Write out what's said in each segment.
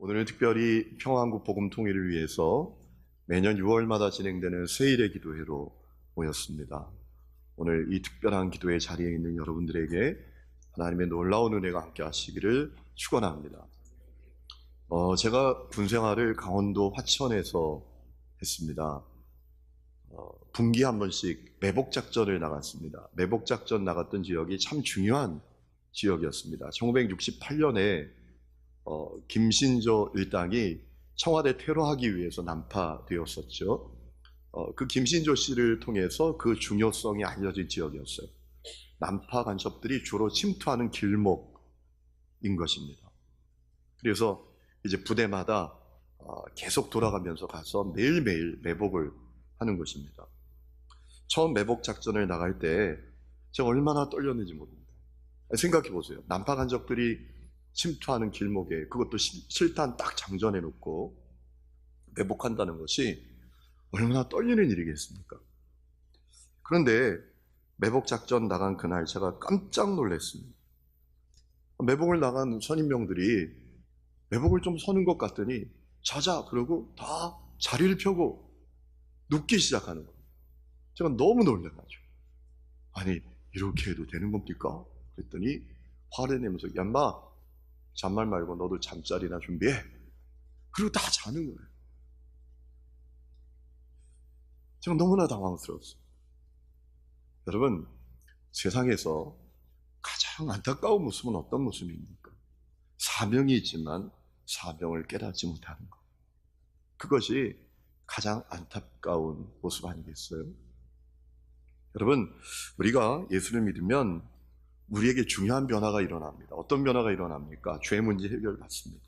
오늘은 특별히 평화한국 복음 통일을 위해서 매년 6월마다 진행되는 세일의 기도회로 모였습니다. 오늘 이 특별한 기도회 자리에 있는 여러분들에게 하나님의 놀라운 은혜가 함께 하시기를 축원합니다. 제가 군 생활을 강원도 화천에서 했습니다. 분기 한 번씩 매복작전을 나갔습니다. 매복작전 나갔던 지역이 참 중요한 지역이었습니다. 1968년에 김신조 일당이 청와대 테러하기 위해서 난파되었었죠. 그 김신조 씨를 통해서 그 중요성이 알려진 지역이었어요. 난파 간첩들이 주로 침투하는 길목인 것입니다. 그래서 이제 부대마다 계속 돌아가면서 가서 매일매일 매복을 하는 것입니다. 처음 매복 작전을 나갈 때 제가 얼마나 떨렸는지 모릅니다. 생각해 보세요. 난파 간첩들이 침투하는 길목에 그것도 실탄 딱 장전해 놓고 매복한다는 것이 얼마나 떨리는 일이겠습니까? 그런데 매복 작전 나간 그날 제가 깜짝 놀랐습니다. 매복을 나간 선임병들이 매복을 좀 서는 것 같더니 자자 그러고 다 자리를 펴고 눕기 시작하는 거예요. 제가 너무 놀라가지고 아니 이렇게 해도 되는 겁니까? 그랬더니 화를 내면서 야 인마 잔말 말고 너도 잠자리나 준비해. 그리고 다 자는 거예요. 제가 너무나 당황스러웠어요. 여러분, 세상에서 가장 안타까운 모습은 어떤 모습입니까? 사명이 있지만 사명을 깨닫지 못하는 것. 그것이 가장 안타까운 모습 아니겠어요? 여러분, 우리가 예수를 믿으면 우리에게 중요한 변화가 일어납니다. 어떤 변화가 일어납니까? 죄 문제 해결받습니다.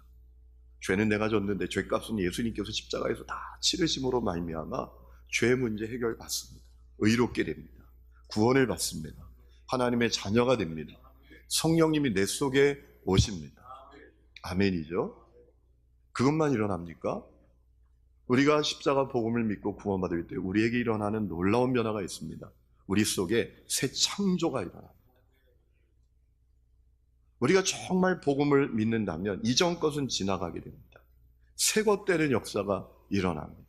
죄는 내가 졌는데 죄값은 예수님께서 십자가에서 다 치르심으로 말미암아 죄 문제 해결받습니다. 의롭게 됩니다. 구원을 받습니다. 하나님의 자녀가 됩니다. 성령님이 내 속에 오십니다. 아멘이죠? 그것만 일어납니까? 우리가 십자가 복음을 믿고 구원받을 때 우리에게 일어나는 놀라운 변화가 있습니다. 우리 속에 새 창조가 일어납니다. 우리가 정말 복음을 믿는다면 이전 것은 지나가게 됩니다. 새 것 되는 역사가 일어납니다.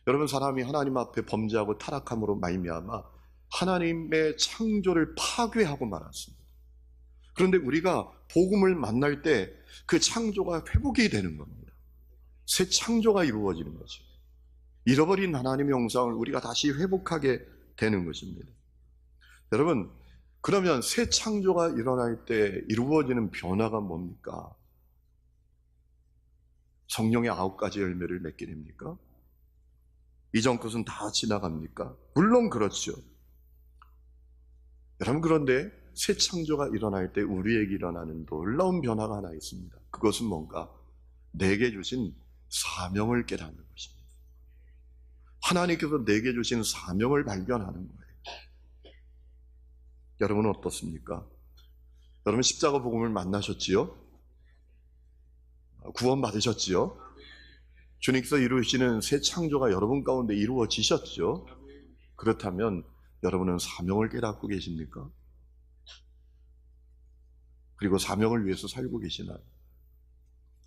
여러분, 사람이 하나님 앞에 범죄하고 타락함으로 말미암아 하나님의 창조를 파괴하고 말았습니다. 그런데 우리가 복음을 만날 때 그 창조가 회복이 되는 겁니다. 새 창조가 이루어지는 거죠. 잃어버린 하나님의 형상을 우리가 다시 회복하게 되는 것입니다. 여러분, 그러면 새 창조가 일어날 때 이루어지는 변화가 뭡니까? 성령의 9가지 열매를 맺게 됩니까? 이전 것은 다 지나갑니까? 물론 그렇죠. 여러분, 그런데 새 창조가 일어날 때 우리에게 일어나는 놀라운 변화가 하나 있습니다. 그것은 뭔가? 내게 주신 사명을 깨닫는 것입니다. 하나님께서 내게 주신 사명을 발견하는 거예요. 여러분은 어떻습니까? 여러분 십자가 복음을 만나셨지요? 구원 받으셨지요? 주님께서 이루시는 새 창조가 여러분 가운데 이루어지셨죠? 그렇다면 여러분은 사명을 깨닫고 계십니까? 그리고 사명을 위해서 살고 계시나요?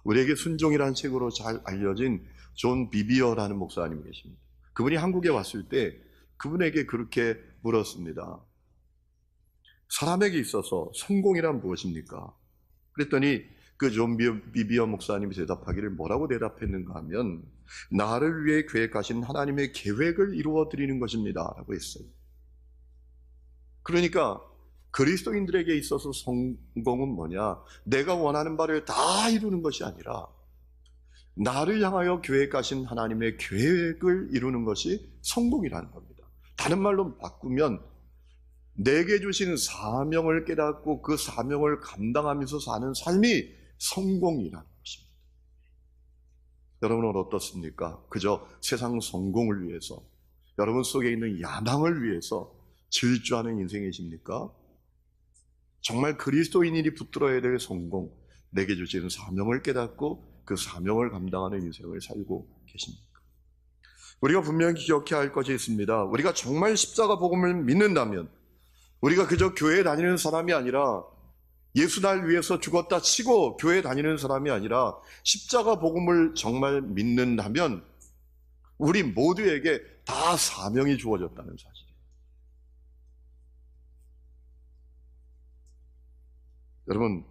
우리에게 순종이라는 책으로 잘 알려진 존 비비어라는 목사님이 계십니다. 그분이 한국에 왔을 때 그분에게 그렇게 물었습니다. 사람에게 있어서 성공이란 무엇입니까? 그랬더니 그 존 비비어 목사님이 대답하기를 뭐라고 대답했는가 하면 나를 위해 계획하신 하나님의 계획을 이루어드리는 것입니다 라고 했어요. 그러니까 그리스도인들에게 있어서 성공은 뭐냐? 내가 원하는 바를 다 이루는 것이 아니라 나를 향하여 계획하신 하나님의 계획을 이루는 것이 성공이라는 겁니다. 다른 말로 바꾸면 내게 주신 사명을 깨닫고 그 사명을 감당하면서 사는 삶이 성공이라는 것입니다. 여러분은 어떻습니까? 그저 세상 성공을 위해서, 여러분 속에 있는 야망을 위해서 질주하는 인생이십니까? 정말 그리스도인이 붙들어야 될 성공, 내게 주신 사명을 깨닫고 그 사명을 감당하는 인생을 살고 계십니까? 우리가 분명히 기억해야 할 것이 있습니다. 우리가 정말 십자가 복음을 믿는다면 우리가 그저 교회에 다니는 사람이 아니라 예수 날 위해서 죽었다 치고 교회 다니는 사람이 아니라 십자가 복음을 정말 믿는다면 우리 모두에게 다 사명이 주어졌다는 사실이에요. 여러분,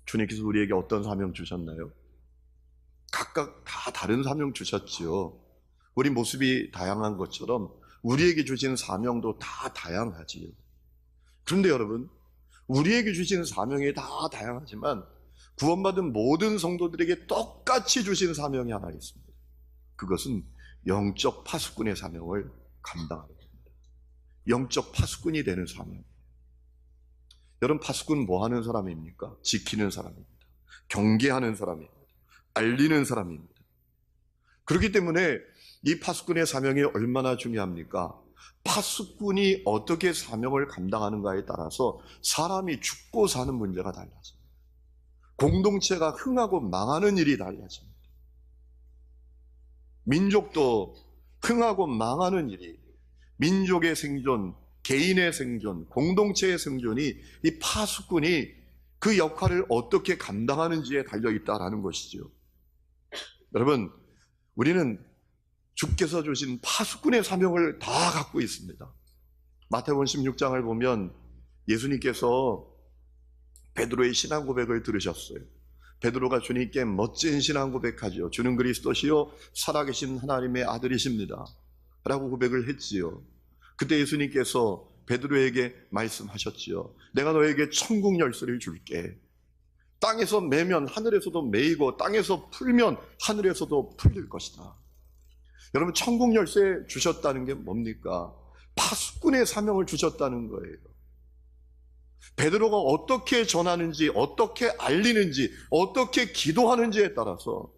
주님께서 우리에게 어떤 사명 주셨나요? 각각 다 다른 사명 주셨지요. 우리 모습이 다양한 것처럼 우리에게 주신 사명도 다 다양하지요. 그런데 여러분, 우리에게 주신 사명이 다 다양하지만 구원받은 모든 성도들에게 똑같이 주신 사명이 하나 있습니다. 그것은 영적 파수꾼의 사명을 감당하는 겁니다. 영적 파수꾼이 되는 사명. 여러분, 파수꾼은 뭐 하는 사람입니까? 지키는 사람입니다. 경계하는 사람입니다. 알리는 사람입니다. 그렇기 때문에 이 파수꾼의 사명이 얼마나 중요합니까? 파수꾼이 어떻게 사명을 감당하는가에 따라서 사람이 죽고 사는 문제가 달라집니다. 공동체가 흥하고 망하는 일이 달라집니다. 민족도 흥하고 망하는 일이, 민족의 생존, 개인의 생존, 공동체의 생존이 이 파수꾼이 그 역할을 어떻게 감당하는지에 달려있다라는 것이죠. 여러분, 우리는 주께서 주신 파수꾼의 사명을 다 갖고 있습니다. 마태복음 16장을 보면 예수님께서 베드로의 신앙 고백을 들으셨어요. 베드로가 주님께 멋진 신앙 고백하죠. 주는 그리스도시요 살아계신 하나님의 아들이십니다 라고 고백을 했지요. 그때 예수님께서 베드로에게 말씀하셨지요. 내가 너에게 천국 열쇠를 줄게. 땅에서 매면 하늘에서도 매이고 땅에서 풀면 하늘에서도 풀릴 것이다. 여러분, 천국 열쇠 주셨다는 게 뭡니까? 파수꾼의 사명을 주셨다는 거예요. 베드로가 어떻게 전하는지, 어떻게 알리는지, 어떻게 기도하는지에 따라서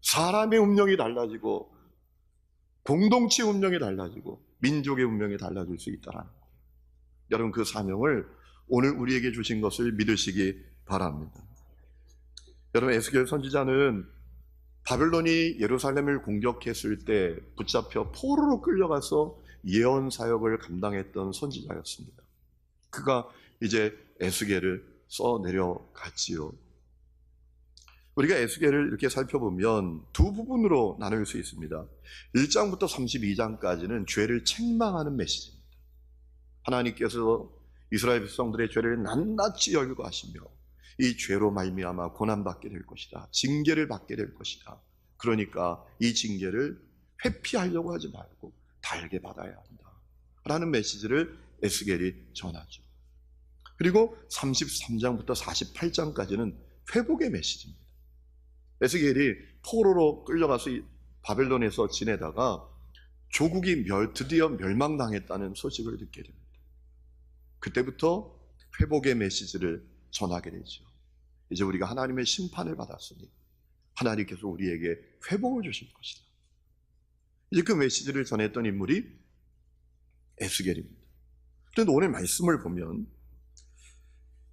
사람의 운명이 달라지고 공동체 운명이 달라지고 민족의 운명이 달라질 수 있다는 거예요. 여러분, 그 사명을 오늘 우리에게 주신 것을 믿으시기 바랍니다. 여러분, 에스겔 선지자는 바벨론이 예루살렘을 공격했을 때 붙잡혀 포로로 끌려가서 예언 사역을 감당했던 선지자였습니다. 그가 이제 에스겔을 써 내려갔지요. 우리가 에스겔을 이렇게 살펴보면 두 부분으로 나눌 수 있습니다. 1장부터 32장까지는 죄를 책망하는 메시지입니다. 하나님께서 이스라엘 백성들의 죄를 낱낱이 열거하시며 이 죄로 말미암아 고난받게 될 것이다. 징계를 받게 될 것이다. 그러니까 이 징계를 회피하려고 하지 말고 달게 받아야 한다 라는 메시지를 에스겔이 전하죠. 그리고 33장부터 48장까지는 회복의 메시지입니다. 에스겔이 포로로 끌려가서 바벨론에서 지내다가 조국이 드디어 멸망당했다는 소식을 듣게 됩니다. 그때부터 회복의 메시지를 전하게 되죠. 이제 우리가 하나님의 심판을 받았으니 하나님께서 우리에게 회복을 주실 것이다. 이제 그 메시지를 전했던 인물이 에스겔입니다. 그런데 오늘 말씀을 보면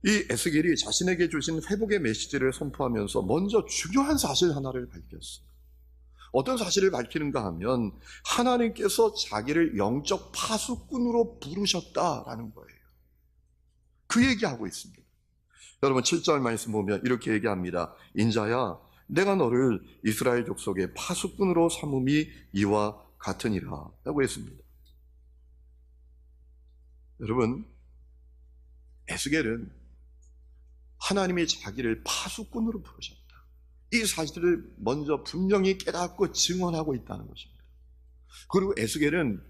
이 에스겔이 자신에게 주신 회복의 메시지를 선포하면서 먼저 중요한 사실 하나를 밝혔어요. 어떤 사실을 밝히는가 하면 하나님께서 자기를 영적 파수꾼으로 부르셨다라는 거예요. 그 얘기하고 있습니다. 여러분, 7절 말씀 보면 이렇게 얘기합니다. 인자야, 내가 너를 이스라엘 족속의 파수꾼으로 삼음이 이와 같으니라 라고 했습니다. 여러분, 에스겔은 하나님이 자기를 파수꾼으로 부르셨다. 이 사실을 먼저 분명히 깨닫고 증언하고 있다는 것입니다. 그리고 에스겔은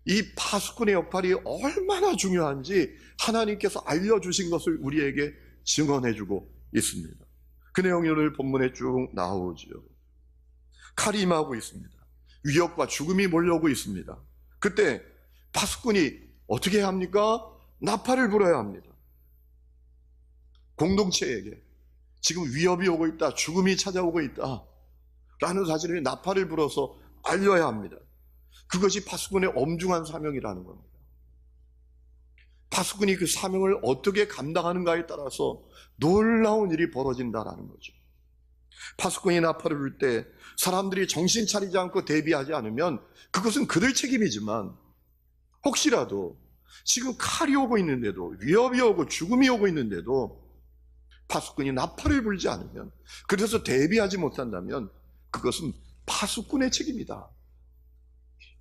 이 파수꾼의 역할이 얼마나 중요한지 하나님께서 알려주신 것을 우리에게 증언해주고 있습니다. 그 내용이 오늘 본문에 쭉 나오죠. 칼이 임하고 있습니다. 위협과 죽음이 몰려오고 있습니다. 그때 파수꾼이 어떻게 해야 합니까? 나팔을 불어야 합니다. 공동체에게 지금 위협이 오고 있다, 죽음이 찾아오고 있다 라는 사실을 나팔을 불어서 알려야 합니다. 그것이 파수꾼의 엄중한 사명이라는 겁니다. 파수꾼이 그 사명을 어떻게 감당하는가에 따라서 놀라운 일이 벌어진다는 거죠. 파수꾼이 나팔을 불 때 사람들이 정신 차리지 않고 대비하지 않으면 그것은 그들 책임이지만 혹시라도 지금 칼이 오고 있는데도, 위협이 오고 죽음이 오고 있는데도 파수꾼이 나팔을 불지 않으면, 그래서 대비하지 못한다면 그것은 파수꾼의 책임이다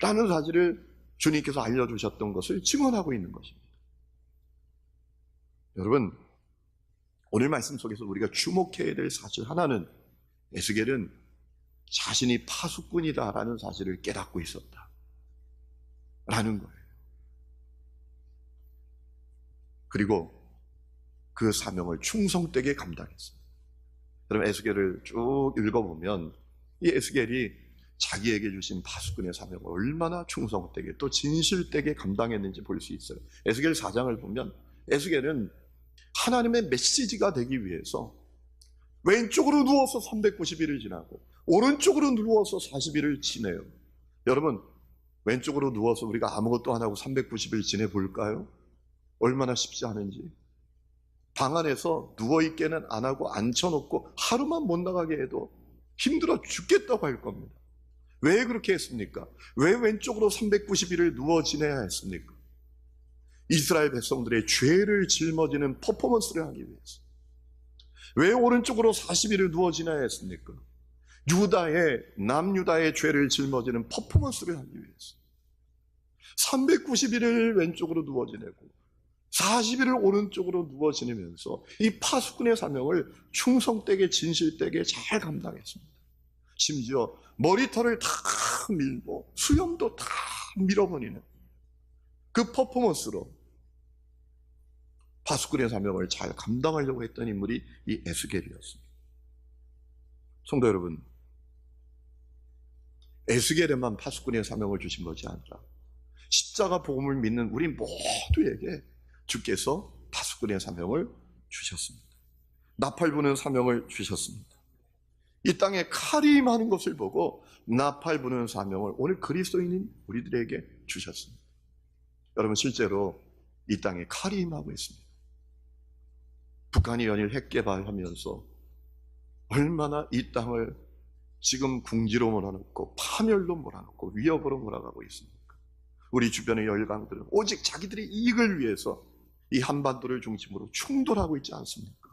라는 사실을 주님께서 알려주셨던 것을 증언하고 있는 것입니다. 여러분, 오늘 말씀 속에서 우리가 주목해야 될 사실 하나는, 에스겔은 자신이 파수꾼이다라는 사실을 깨닫고 있었다라는 거예요. 그리고 그 사명을 충성되게 감당했습니다. 여러분, 에스겔을 쭉 읽어보면 이 에스겔이 자기에게 주신 파수꾼의 사명을 얼마나 충성되게 또 진실되게 감당했는지 볼 수 있어요. 에스겔 4장을 보면 에스겔은 하나님의 메시지가 되기 위해서 왼쪽으로 누워서 390일을 지나고 오른쪽으로 누워서 40일을 지내요. 여러분, 왼쪽으로 누워서 우리가 아무것도 안 하고 390일 지내볼까요? 얼마나 쉽지 않은지. 방 안에서 누워있게는 안 하고 앉혀놓고 하루만 못 나가게 해도 힘들어 죽겠다고 할 겁니다. 왜 그렇게 했습니까? 왜 왼쪽으로 390일을 누워 지내야 했습니까? 이스라엘 백성들의 죄를 짊어지는 퍼포먼스를 하기 위해서. 왜 오른쪽으로 40일을 누워 지내야 했습니까? 남유다의 죄를 짊어지는 퍼포먼스를 하기 위해서. 390일을 왼쪽으로 누워 지내고 40일을 오른쪽으로 누워 지내면서 이 파수꾼의 사명을 충성되게 진실되게 잘 감당했습니다. 심지어 머리털을 다 밀고 수염도 다 밀어버리는 그 퍼포먼스로 파수꾼의 사명을 잘 감당하려고 했던 인물이 이 에스겔이었습니다. 성도 여러분, 에스겔에만 파수꾼의 사명을 주신 것이 아니라 십자가 복음을 믿는 우리 모두에게 주께서 파수꾼의 사명을 주셨습니다. 나팔 부는 사명을 주셨습니다. 이 땅에 칼이 임하는 것을 보고 나팔 부는 사명을 오늘 그리스도인인 우리들에게 주셨습니다. 여러분, 실제로 이 땅에 칼이 임하고 있습니다. 북한이 연일 핵 개발하면서 얼마나 이 땅을 지금 궁지로 몰아넣고 파멸로 몰아넣고 위협으로 몰아가고 있습니까? 우리 주변의 열강들은 오직 자기들의 이익을 위해서 이 한반도를 중심으로 충돌하고 있지 않습니까?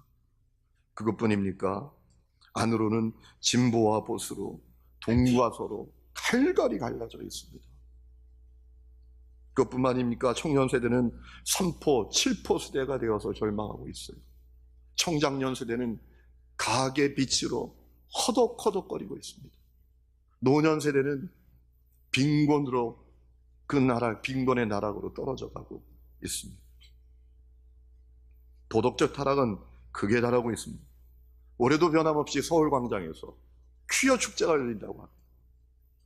그것뿐입니까? 안으로는 진보와 보수로, 동과 서로 갈갈이 갈라져 있습니다. 그것뿐만입니까? 청년 세대는 3포, 7포 세대가 되어서 절망하고 있어요. 청장년 세대는 가계 빚으로 허덕허덕거리고 있습니다. 노년 세대는 빈곤으로 빈곤의 나락으로 떨어져 가고 있습니다. 도덕적 타락은 극에 달하고 있습니다. 올해도 변함없이 서울광장에서 퀴어 축제가 열린다고 합니다.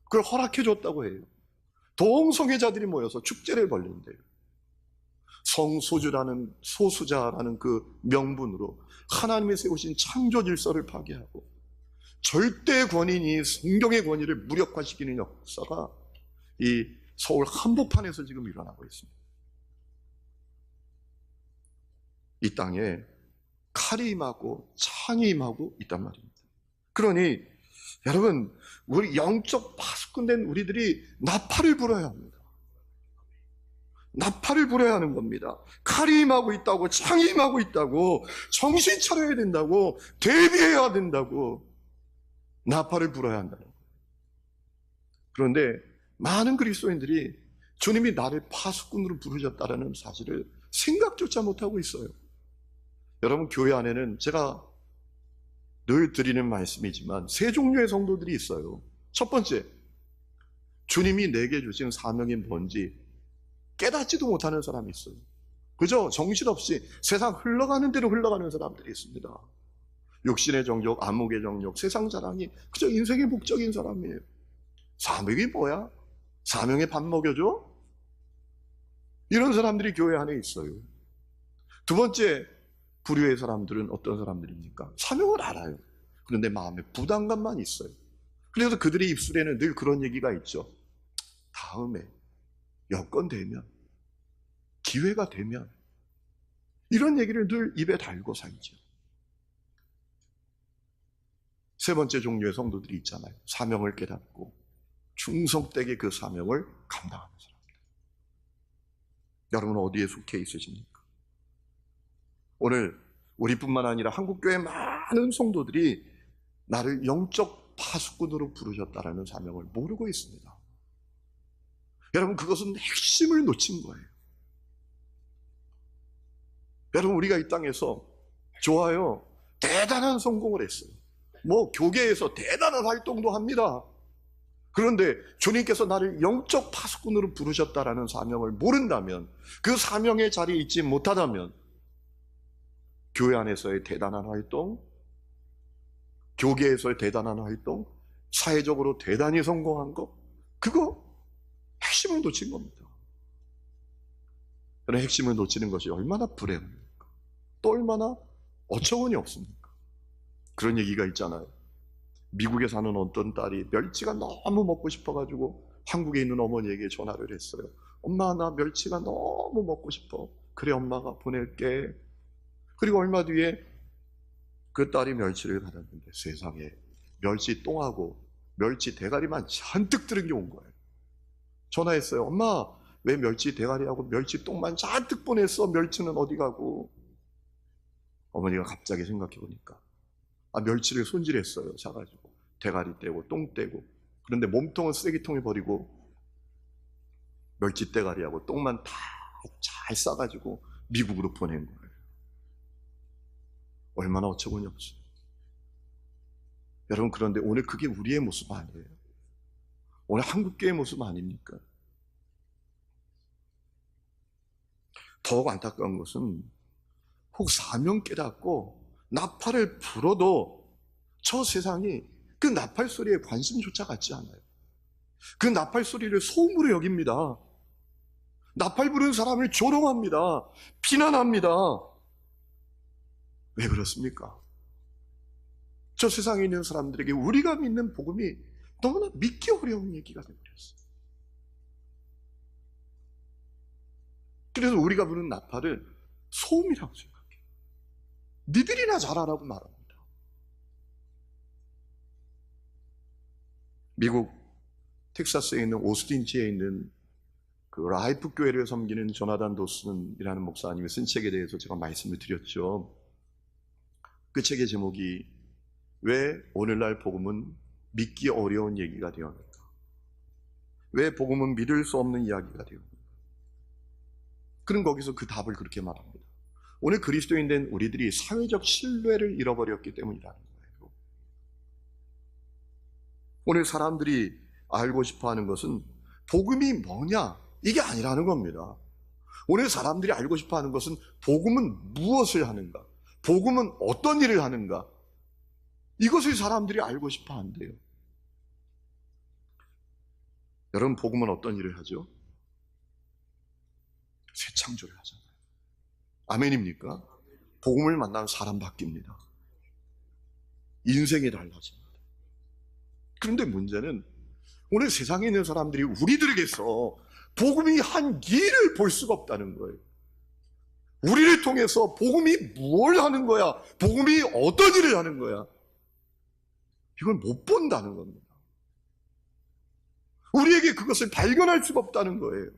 그걸 허락해줬다고 해요. 동성애자들이 모여서 축제를 벌린대요. 성소주라는 소수자라는 그 명분으로 하나님이 세우신 창조 질서를 파괴하고 절대 권위니 성경의 권위를 무력화시키는 역사가 이 서울 한복판에서 지금 일어나고 있습니다. 이 땅에 칼이 임하고 창이 임하고 있단 말입니다. 그러니 여러분, 우리 영적 파수꾼된 우리들이 나팔을 불어야 합니다. 나팔을 불어야 하는 겁니다. 칼이 임하고 있다고, 창이 임하고 있다고, 정신 차려야 된다고, 대비해야 된다고 나팔을 불어야 한다는 거예요. 그런데 많은 그리스도인들이 주님이 나를 파수꾼으로 부르셨다는 사실을 생각조차 못하고 있어요. 여러분, 교회 안에는 제가 늘 드리는 말씀이지만 세 종류의 성도들이 있어요. 첫 번째, 주님이 내게 주신 사명이 뭔지 깨닫지도 못하는 사람이 있어요. 그저 정신없이 세상 흘러가는 대로 흘러가는 사람들이 있습니다. 육신의 정욕, 안목의 정욕, 세상 자랑이 그저 인생의 목적인 사람이에요. 사명이 뭐야? 사명에 밥 먹여줘? 이런 사람들이 교회 안에 있어요. 두 번째 부류의 사람들은 어떤 사람들입니까? 사명을 알아요. 그런데 마음에 부담감만 있어요. 그래서 그들의 입술에는 늘 그런 얘기가 있죠. 다음에 여건 되면, 기회가 되면, 이런 얘기를 늘 입에 달고 살죠. 세 번째 종류의 성도들이 있잖아요. 사명을 깨닫고 충성되게 그 사명을 감당하는 사람들. 여러분은 어디에 속해 있으십니까? 오늘 우리뿐만 아니라 한국교회 많은 성도들이 나를 영적 파수꾼으로 부르셨다라는 사명을 모르고 있습니다. 여러분, 그것은 핵심을 놓친 거예요. 여러분, 우리가 이 땅에서 좋아요, 대단한 성공을 했어요. 교계에서 대단한 활동도 합니다. 그런데 주님께서 나를 영적 파수꾼으로 부르셨다라는 사명을 모른다면, 그 사명의 자리에 있지 못하다면, 교회 안에서의 대단한 활동, 교계에서의 대단한 활동, 사회적으로 대단히 성공한 거, 그거 핵심을 놓친 겁니다. 그런 핵심을 놓치는 것이 얼마나 불행합니까? 또 얼마나 어처구니 없습니까? 그런 얘기가 있잖아요. 미국에 사는 어떤 딸이 멸치가 너무 먹고 싶어가지고 한국에 있는 어머니에게 전화를 했어요. 엄마, 나 멸치가 너무 먹고 싶어. 그래, 엄마가 보낼게. 그리고 얼마 뒤에 그 딸이 멸치를 받았는데 세상에 멸치 똥하고 멸치 대가리만 잔뜩 들은 게 온 거예요. 전화했어요. 엄마, 왜 멸치 대가리하고 멸치 똥만 잔뜩 보냈어? 멸치는 어디 가고? 어머니가 갑자기 생각해 보니까 멸치를 손질했어요. 사가지고 대가리 떼고 똥 떼고. 그런데 몸통은 쓰레기통에 버리고 멸치 대가리하고 똥만 다 잘 싸가지고 미국으로 보낸 거예요. 얼마나 어처구니 없어요. 여러분, 그런데 오늘 그게 우리의 모습 아니에요? 오늘 한국교회의 모습 아닙니까? 더욱 안타까운 것은 혹 사명 깨닫고 나팔을 불어도 저 세상이 그 나팔 소리에 관심조차 갖지 않아요. 그 나팔 소리를 소음으로 여깁니다. 나팔 부는 사람을 조롱합니다. 비난합니다. 왜 그렇습니까? 저 세상에 있는 사람들에게 우리가 믿는 복음이 너무나 믿기 어려운 얘기가 되어버렸어요. 그래서 우리가 부는 나팔을 소음이라고 생각해요. 니들이나 잘하라고 말합니다. 미국 텍사스에 있는 오스틴지에 있는 그 라이프 교회를 섬기는 조나단 도슨이라는 목사님이 쓴 책에 대해서 제가 말씀을 드렸죠. 그 책의 제목이 왜 오늘날 복음은 믿기 어려운 얘기가 되었는가? 왜 복음은 믿을 수 없는 이야기가 되었는가? 그럼 거기서 그 답을 그렇게 말합니다. 오늘 그리스도인 된 우리들이 사회적 신뢰를 잃어버렸기 때문이라는 거예요. 오늘 사람들이 알고 싶어하는 것은 복음이 뭐냐? 이게 아니라는 겁니다. 오늘 사람들이 알고 싶어하는 것은 복음은 무엇을 하는가? 복음은 어떤 일을 하는가? 이것을 사람들이 알고 싶어한대요. 여러분, 복음은 어떤 일을 하죠? 새 창조를 하잖아요. 아멘입니까? 복음을 만나면 사람 바뀝니다. 인생이 달라집니다. 그런데 문제는 오늘 세상에 있는 사람들이 우리들에게서 복음이 한 일을 볼 수가 없다는 거예요. 우리를 통해서 복음이 뭘 하는 거야? 복음이 어떤 일을 하는 거야? 이걸 못 본다는 겁니다. 우리에게 그것을 발견할 수가 없다는 거예요.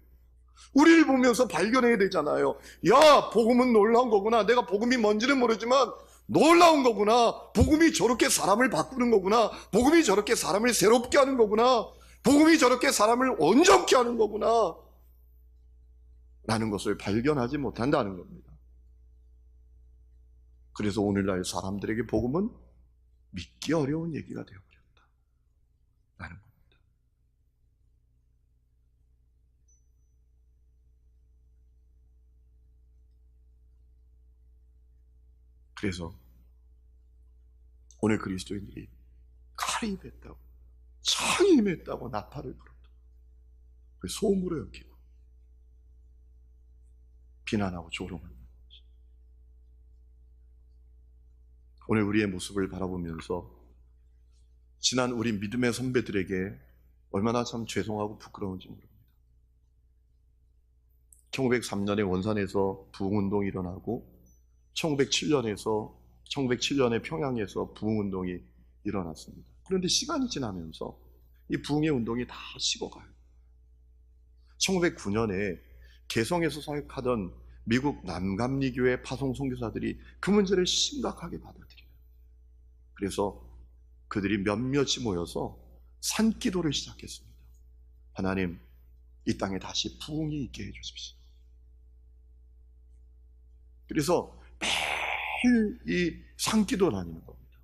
우리를 보면서 발견해야 되잖아요. 야, 복음은 놀라운 거구나. 내가 복음이 뭔지는 모르지만 놀라운 거구나. 복음이 저렇게 사람을 바꾸는 거구나. 복음이 저렇게 사람을 새롭게 하는 거구나. 복음이 저렇게 사람을 온전케 하는 거구나. 라는 것을 발견하지 못한다는 겁니다. 그래서 오늘날 사람들에게 복음은 믿기 어려운 얘기가 되어버렸다. 라는 겁니다. 그래서 오늘 그리스도인들이 칼이 임했다고, 창이 임했다고 나팔을 불어도 그 소음으로 여기고 비난하고 조롱하는 거죠. 오늘 우리의 모습을 바라보면서 지난 우리 믿음의 선배들에게 얼마나 참 죄송하고 부끄러운지 모릅니다. 1903년에 원산에서 부흥운동이 일어나고 1907년에 평양에서 부흥운동이 일어났습니다. 그런데 시간이 지나면서 이 부흥의 운동이 다 식어가요. 1909년에 개성에서 사역하던 미국 남감리교회 파송 선교사들이 그 문제를 심각하게 받아들여요. 그래서 그들이 몇몇이 모여서 산기도를 시작했습니다. 하나님, 이 땅에 다시 부흥이 있게 해주십시오. 그래서 매일 이 산기도를 다니는 겁니다.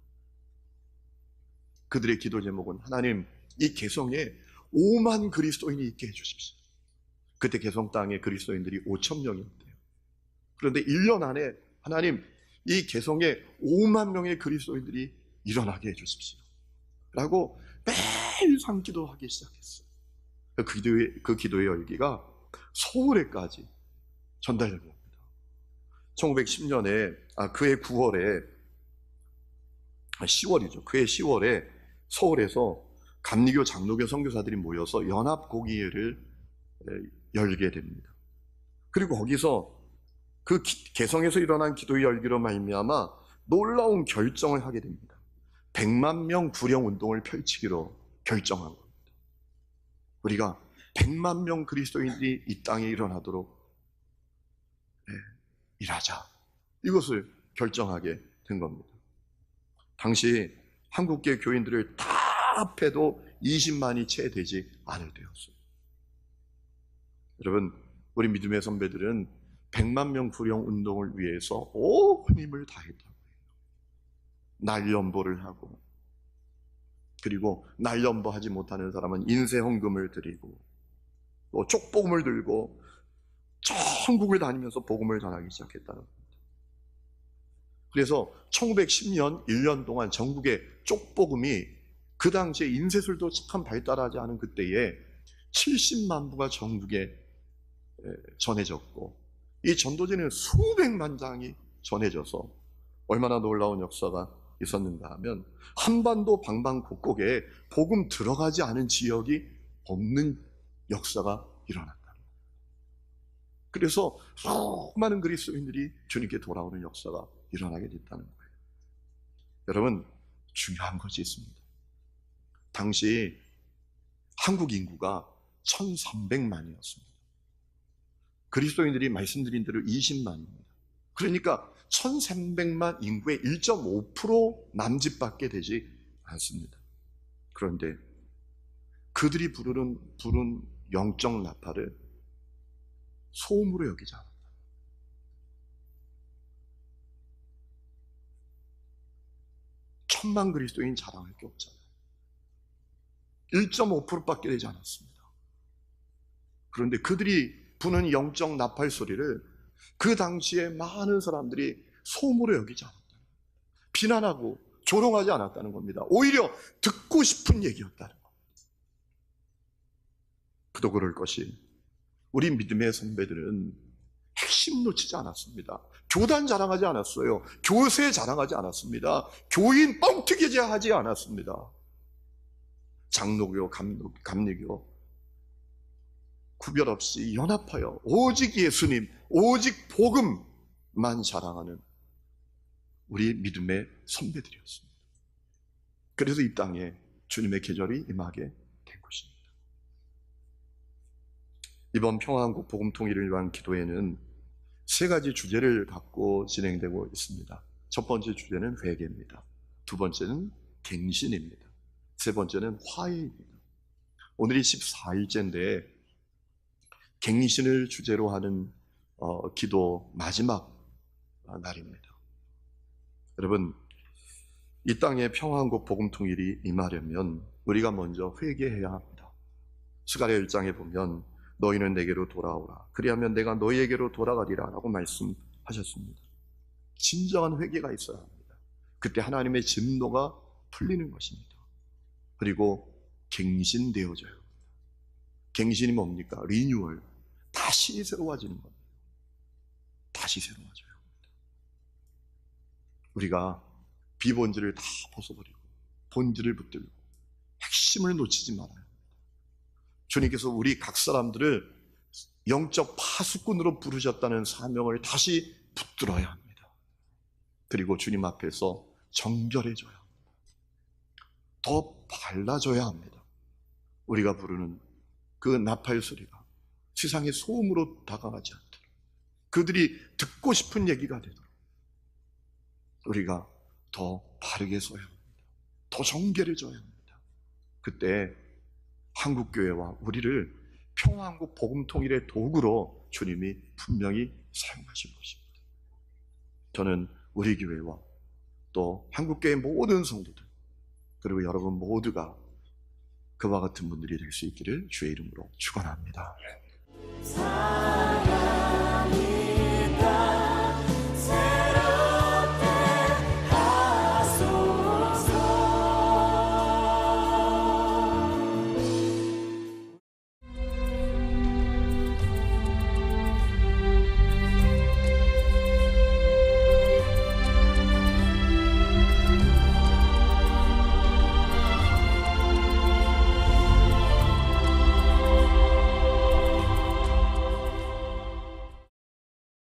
그들의 기도 제목은 하나님, 이 개성에 5만 그리스도인이 있게 해주십시오. 그때 개성 땅에 그리스도인들이 5천 명이었대요. 그런데 1년 안에 하나님, 이 개성에 5만 명의 그리스도인들이 일어나게 해주십시오 라고 매일 산기도하기 시작했어요. 그 기도의 열기가 서울에까지 전달된 겁니다. 1910년에 그해 9월에 10월이죠. 그해 10월에 서울에서 감리교 장로교 선교사들이 모여서 연합공의회를 열게 됩니다. 그리고 거기서 그 개성에서 일어난 기도의 열기로 말미암아 놀라운 결정을 하게 됩니다. 100만 명 구령 운동을 펼치기로 결정한 겁니다. 우리가 100만 명 그리스도인들이 이 땅에 일어나도록 일하자, 이것을 결정하게 된 겁니다. 당시 한국계 교인들을 다 합해도 20만이 채 되지 않을 때였어요. 여러분, 우리 믿음의 선배들은 100만 명 구령 운동을 위해서 온 힘을 다했다고 해요. 날연보를 하고, 그리고 날연보 하지 못하는 사람은 인쇄헌금을 드리고, 또 쪽복음을 들고 전국을 다니면서 복음을 전하기 시작했다는 겁니다. 그래서 1910년 1년 동안 전국의 쪽복음이, 그 당시에 인쇄술도 참 발달하지 않은 그때에 70만 부가 전국에 전해졌고, 이 전도지는 수백만 장이 전해져서 얼마나 놀라운 역사가 있었는가 하면, 한반도 방방곡곡에 복음 들어가지 않은 지역이 없는 역사가 일어났다. 그래서 수많은 그리스도인들이 주님께 돌아오는 역사가 일어나게 됐다는 거예요. 여러분, 중요한 것이 있습니다. 당시 한국 인구가 1300만이었습니다. 그리스도인들이 말씀드린 대로 20만입니다. 그러니까 1300만 인구의 1.5% 남짓밖에 되지 않습니다. 그런데 그들이 부른 영적 나팔을 소음으로 여기지 않았다. 1000만 그리스도인 자랑할 게 없잖아요. 1.5%밖에 되지 않았습니다. 그런데 그들이 부는 영적 나팔 소리를 그 당시에 많은 사람들이 소음으로 여기지 않았다. 비난하고 조롱하지 않았다는 겁니다. 오히려 듣고 싶은 얘기였다는 겁니다. 그도 그럴 것이, 우리 믿음의 선배들은 핵심 놓치지 않았습니다. 교단 자랑하지 않았어요. 교세 자랑하지 않았습니다. 교인 뻥튀기 하지 않았습니다. 장로교, 감리교 구별 없이 연합하여 오직 예수님, 오직 복음만 자랑하는 우리 믿음의 선배들이었습니다. 그래서 이 땅에 주님의 계절이 임하게 된 것입니다. 이번 평화한국 복음 통일을 위한 기도회는 세 가지 주제를 갖고 진행되고 있습니다. 첫 번째 주제는 회개입니다. 두 번째는 갱신입니다. 세 번째는 화해입니다. 오늘이 14일째인데 갱신을 주제로 하는 기도 마지막 날입니다. 여러분, 이 땅에 평화한국 복음 통일이 임하려면 우리가 먼저 회개해야 합니다. 스가랴 1장에 보면 너희는 내게로 돌아오라, 그리하면 내가 너희에게로 돌아가리라 라고 말씀하셨습니다. 진정한 회개가 있어야 합니다. 그때 하나님의 진노가 풀리는 것입니다. 그리고 갱신되어져야 합니다. 갱신이 뭡니까? 리뉴얼, 다시 새로워지는 겁니다. 다시 새로워져야 합니다. 우리가 비본질을 다 벗어버리고 본질을 붙들고 핵심을 놓치지 말아야 합니다. 주님께서 우리 각 사람들을 영적 파수꾼으로 부르셨다는 사명을 다시 붙들어야 합니다. 그리고 주님 앞에서 정결해져야 합니다. 더 발라져야 합니다. 우리가 부르는 그 나팔 소리가 세상의 소음으로 다가가지 않도록, 그들이 듣고 싶은 얘기가 되도록 우리가 더 바르게 써야 합니다. 더 정결해져야 합니다. 그때 한국교회와 우리를 평화한국 복음통일의 도구로 주님이 분명히 사용하신 것입니다. 저는 우리 교회와 또 한국교회 모든 성도들, 그리고 여러분 모두가 그와 같은 분들이 될 수 있기를 주의 이름으로 축원합니다.